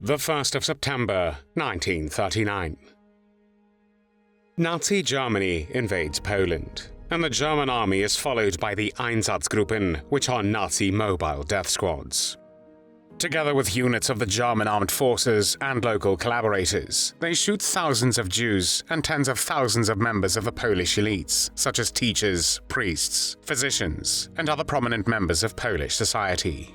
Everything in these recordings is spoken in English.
The 1st of September, 1939. Nazi Germany invades Poland, and the German army is followed by the Einsatzgruppen, which are Nazi mobile death squads. Together with units of the German armed forces and local collaborators, they shoot thousands of Jews and tens of thousands of members of the Polish elites, such as teachers, priests, physicians, and other prominent members of Polish society.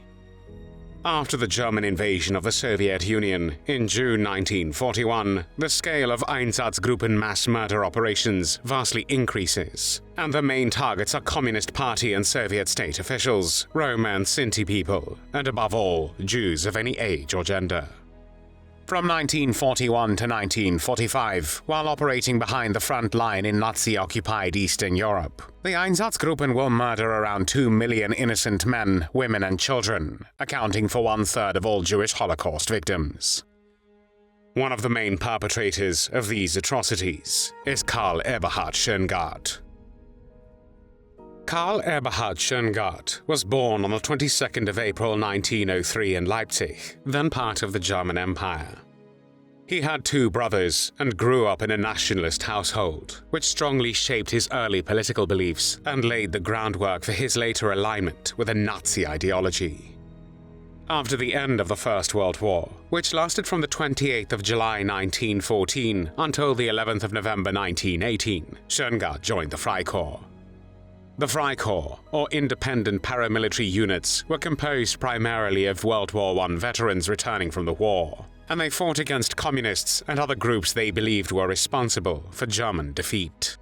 After the German invasion of the Soviet Union in June 1941, the scale of Einsatzgruppen mass murder operations vastly increases, and the main targets are Communist Party and Soviet state officials, Roma and Sinti people, and above all, Jews of any age or gender. From 1941 to 1945, while operating behind the front line in Nazi-occupied Eastern Europe, the Einsatzgruppen will murder around 2 million innocent men, women and children, accounting for 1/3 of all Jewish Holocaust victims. One of the main perpetrators of these atrocities is Karl Eberhard Schöngart. Karl Eberhard Schöngart was born on the 22nd of April 1903 in Leipzig, then part of the German Empire. He had 2 brothers and grew up in a nationalist household, which strongly shaped his early political beliefs and laid the groundwork for his later alignment with a Nazi ideology. After the end of the First World War, which lasted from the 28th of July 1914 until the 11th of November 1918, Schöngart joined the Freikorps. The Freikorps, or independent paramilitary units, were composed primarily of World War I veterans returning from the war, and they fought against communists and other groups they believed were responsible for German defeat.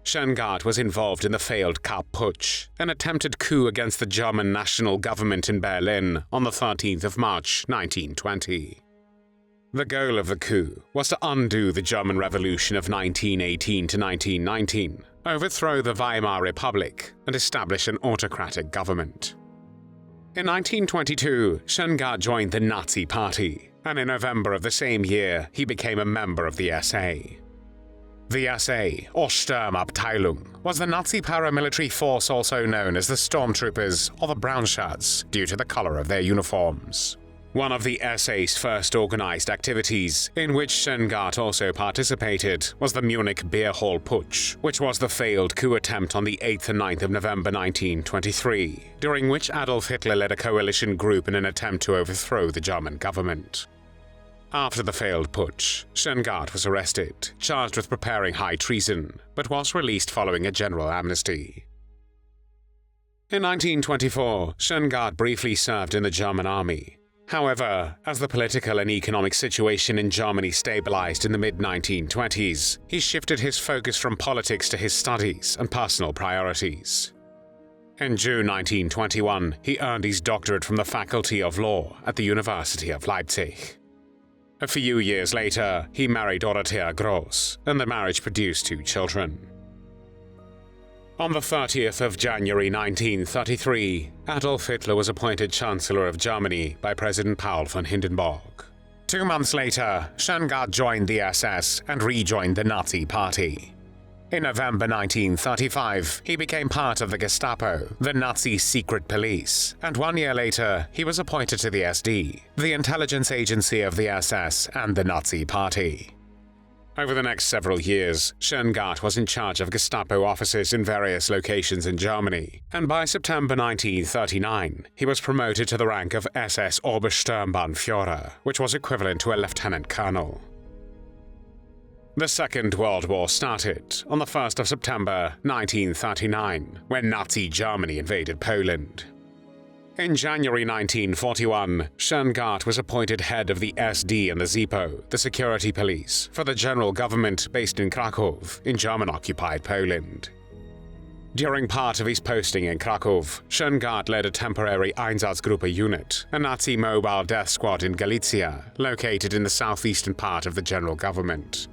Schöngart was involved in the failed Kapp Putsch, an attempted coup against the German national government in Berlin on the 13th of March 1920. The goal of the coup was to undo the German Revolution of 1918 to 1919, overthrow the Weimar Republic, and establish an autocratic government. In 1922, Schöngart joined the Nazi Party, and in November of the same year, he became a member of the SA. The SA, or Sturmabteilung, was the Nazi paramilitary force also known as the Stormtroopers or the Brown Shirts, due to the color of their uniforms. One of the SA's first organized activities, in which Schöngart also participated, was the Munich Beer Hall Putsch, which was the failed coup attempt on the 8th and 9th of November 1923, during which Adolf Hitler led a coalition group in an attempt to overthrow the German government. After the failed putsch, Schöngart was arrested, charged with preparing high treason, but was released following a general amnesty. In 1924, Schöngart briefly served in the German army. However, as the political and economic situation in Germany stabilized in the mid-1920s, he shifted his focus from politics to his studies and personal priorities. In June 1921, he earned his doctorate from the Faculty of Law at the University of Leipzig. A few years later, he married Dorothea Gross, and the marriage produced 2 children. On the 30th of January 1933, Adolf Hitler was appointed Chancellor of Germany by President Paul von Hindenburg. 2 months later, Schöngart joined the SS and rejoined the Nazi Party. In November 1935, he became part of the Gestapo, the Nazi secret police, and 1 year later, he was appointed to the SD, the intelligence agency of the SS and the Nazi Party. Over the next several years, Schöngart was in charge of Gestapo offices in various locations in Germany, and by September 1939, he was promoted to the rank of SS Obersturmbannführer, which was equivalent to a lieutenant colonel. The Second World War started on the 1st of September 1939, when Nazi Germany invaded Poland. In January 1941, Schöngart was appointed head of the SD and the ZIPO, the security police, for the general government based in Kraków, in German-occupied Poland. During part of his posting in Kraków, Schöngart led a temporary Einsatzgruppe unit, a Nazi mobile death squad in Galicia, located in the southeastern part of the general government.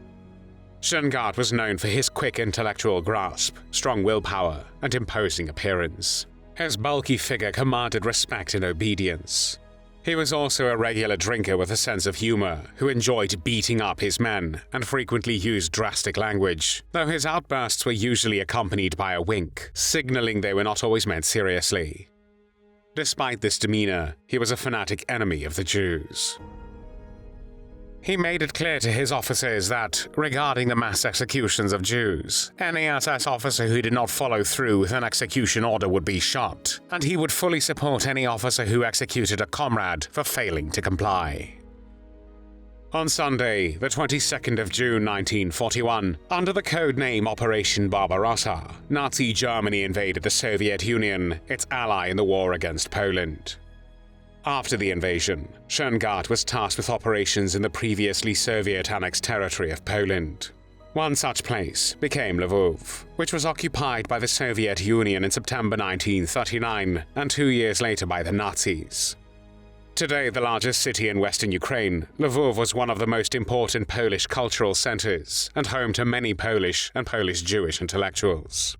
Schöngart was known for his quick intellectual grasp, strong willpower, and imposing appearance. His bulky figure commanded respect and obedience. He was also a regular drinker with a sense of humor, who enjoyed beating up his men and frequently used drastic language, though his outbursts were usually accompanied by a wink, signaling they were not always meant seriously. Despite this demeanor, he was a fanatic enemy of the Jews. He made it clear to his officers that, regarding the mass executions of Jews, any SS officer who did not follow through with an execution order would be shot, and he would fully support any officer who executed a comrade for failing to comply. On Sunday, the 22nd of June 1941, under the code name Operation Barbarossa, Nazi Germany invaded the Soviet Union, its ally in the war against Poland. After the invasion, Schöngart was tasked with operations in the previously Soviet-annexed territory of Poland. One such place became Lwów, which was occupied by the Soviet Union in September 1939 and 2 years later by the Nazis. Today the largest city in western Ukraine, Lwów was one of the most important Polish cultural centers and home to many Polish and Polish Jewish intellectuals.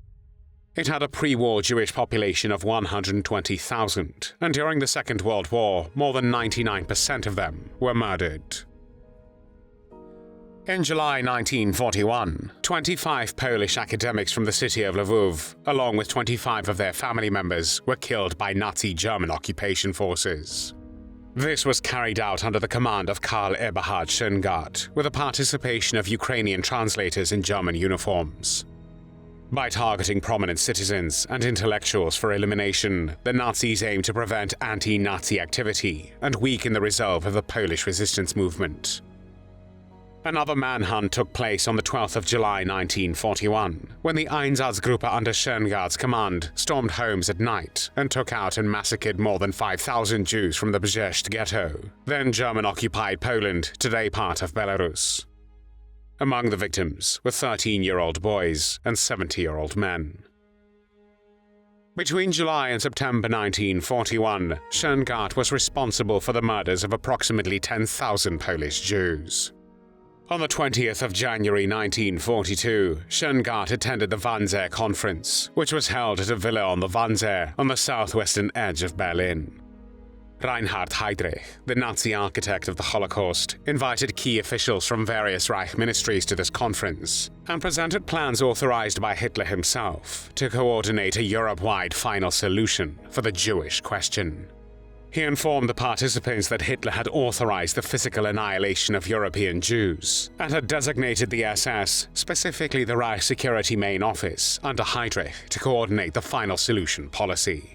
It had a pre-war Jewish population of 120,000, and during the Second World War, more than 99% of them were murdered. In July 1941, 25 Polish academics from the city of Lwów, along with 25 of their family members, were killed by Nazi German occupation forces. This was carried out under the command of Karl Eberhard Schöngart, with the participation of Ukrainian translators in German uniforms. By targeting prominent citizens and intellectuals for elimination, the Nazis aimed to prevent anti-Nazi activity and weaken the resolve of the Polish resistance movement. Another manhunt took place on the 12th of July 1941, when the Einsatzgruppe under Schöngart's command stormed homes at night and took out and massacred more than 5,000 Jews from the Brześć Ghetto, then German-occupied Poland, today part of Belarus. Among the victims were 13-year-old boys and 70-year-old men. Between July and September 1941, Schöngart was responsible for the murders of approximately 10,000 Polish Jews. On the 20th of January 1942, Schöngart attended the Wannsee Conference, which was held at a villa on the Wannsee on the southwestern edge of Berlin. Reinhard Heydrich, the Nazi architect of the Holocaust, invited key officials from various Reich ministries to this conference and presented plans authorized by Hitler himself to coordinate a Europe-wide final solution for the Jewish question. He informed the participants that Hitler had authorized the physical annihilation of European Jews and had designated the SS, specifically the Reich Security Main Office, under Heydrich to coordinate the final solution policy.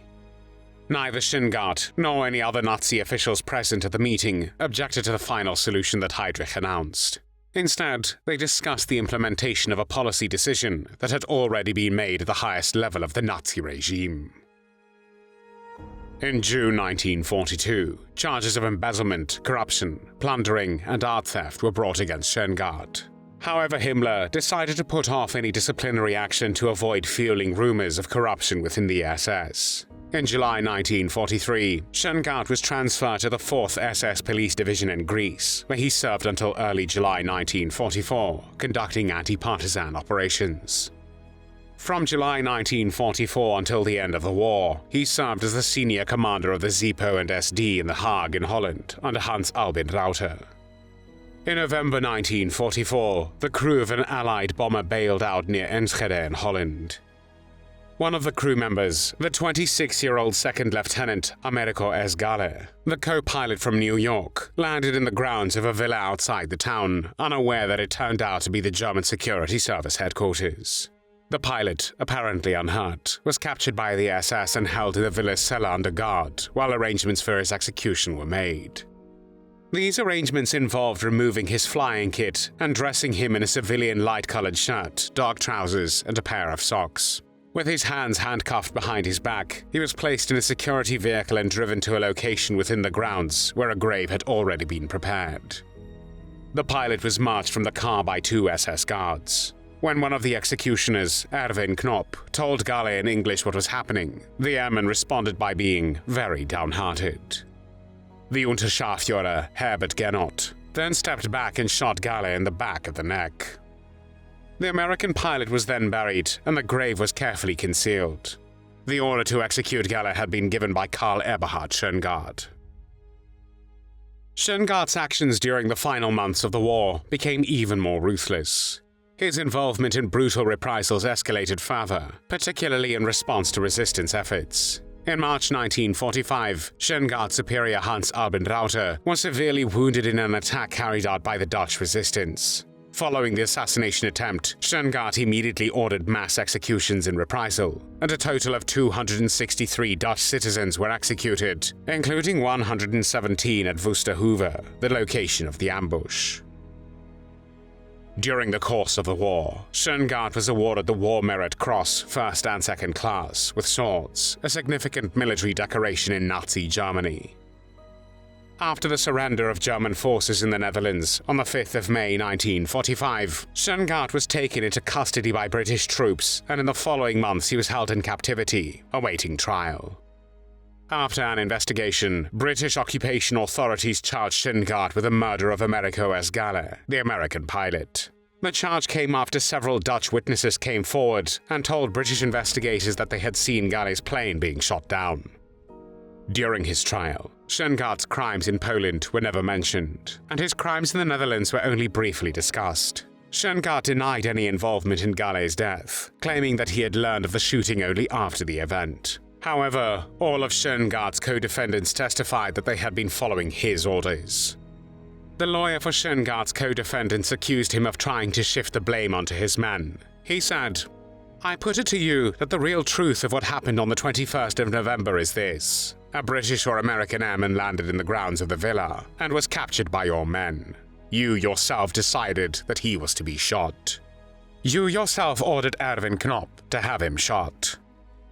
Neither Schöngart nor any other Nazi officials present at the meeting objected to the final solution that Heydrich announced. Instead, they discussed the implementation of a policy decision that had already been made at the highest level of the Nazi regime. In June 1942, charges of embezzlement, corruption, plundering, and art theft were brought against Schöngart. However, Himmler decided to put off any disciplinary action to avoid fueling rumors of corruption within the SS. In July 1943, Schöngart was transferred to the 4th SS Police Division in Greece, where he served until early July 1944, conducting anti-partisan operations. From July 1944 until the end of the war, he served as the senior commander of the Gestapo and SD in The Hague in Holland, under Hanns Albin Rauter. In November 1944, the crew of an Allied bomber bailed out near Enschede in Holland. One of the crew members, the 26-year-old second lieutenant Americo S. Galle, the co-pilot from New York, landed in the grounds of a villa outside the town, unaware that it turned out to be the German Security Service headquarters. The pilot, apparently unhurt, was captured by the SS and held in the villa's cellar under guard, while arrangements for his execution were made. These arrangements involved removing his flying kit and dressing him in a civilian light-colored shirt, dark trousers, and a pair of socks. With his hands handcuffed behind his back, he was placed in a security vehicle and driven to a location within the grounds where a grave had already been prepared. The pilot was marched from the car by 2 SS guards. When one of the executioners, Erwin Knopp, told Galle in English what was happening, the airman responded by being very downhearted. The Unterscharführer, Herbert Gernot, then stepped back and shot Galle in the back of the neck. The American pilot was then buried, and the grave was carefully concealed. The order to execute Galle had been given by Karl Eberhard Schöngart. Schöngart's actions during the final months of the war became even more ruthless. His involvement in brutal reprisals escalated further, particularly in response to resistance efforts. In March 1945, Schöngart's superior Hanns Albin Rauter was severely wounded in an attack carried out by the Dutch resistance. Following the assassination attempt, Schöngart immediately ordered mass executions in reprisal, and a total of 263 Dutch citizens were executed, including 117 at Wusterhove, the location of the ambush. During the course of the war, Schöngart was awarded the War Merit Cross, 1st and 2nd class, with swords, a significant military decoration in Nazi Germany. After the surrender of German forces in the Netherlands on the 5th of May 1945, Schöngart was taken into custody by British troops, and in the following months he was held in captivity, awaiting trial. After an investigation, British occupation authorities charged Schöngart with the murder of Americo S. Galle, the American pilot. The charge came after several Dutch witnesses came forward and told British investigators that they had seen Galle's plane being shot down. During his trial, Schöngart's crimes in Poland were never mentioned, and his crimes in the Netherlands were only briefly discussed. Schöngart denied any involvement in Galle's death, claiming that he had learned of the shooting only after the event. However, all of Schöngart's co-defendants testified that they had been following his orders. The lawyer for Schöngart's co-defendants accused him of trying to shift the blame onto his men. He said, "I put it to you that the real truth of what happened on the 21st of November is this. A British or American airman landed in the grounds of the villa and was captured by your men. You yourself decided that he was to be shot. You yourself ordered Erwin Knopp to have him shot.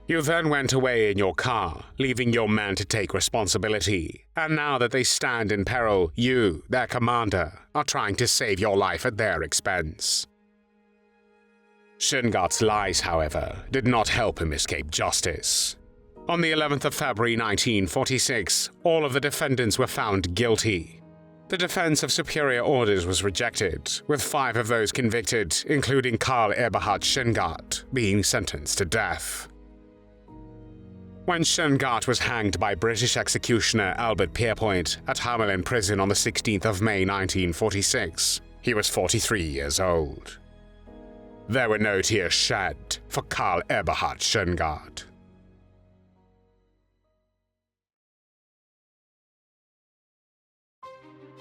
You then went away in your car, leaving your men to take responsibility, and now that they stand in peril, you, their commander, are trying to save your life at their expense." Schöngart's lies, however, did not help him escape justice. On the 11th of February 1946, all of the defendants were found guilty. The defense of superior orders was rejected, with 5 of those convicted, including Karl Eberhard Schöngart, being sentenced to death. When Schöngart was hanged by British executioner Albert Pierrepoint at Hamelin Prison on the 16th of May 1946, he was 43 years old. There were no tears shed for Karl Eberhard Schöngart.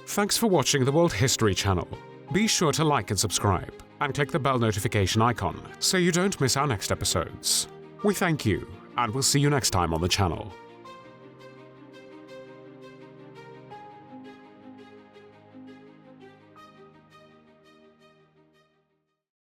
Thanks for watching the World History Channel. Be sure to like and subscribe, and click the bell notification icon so you don't miss our next episodes. We thank you, and we'll see you next time on the channel.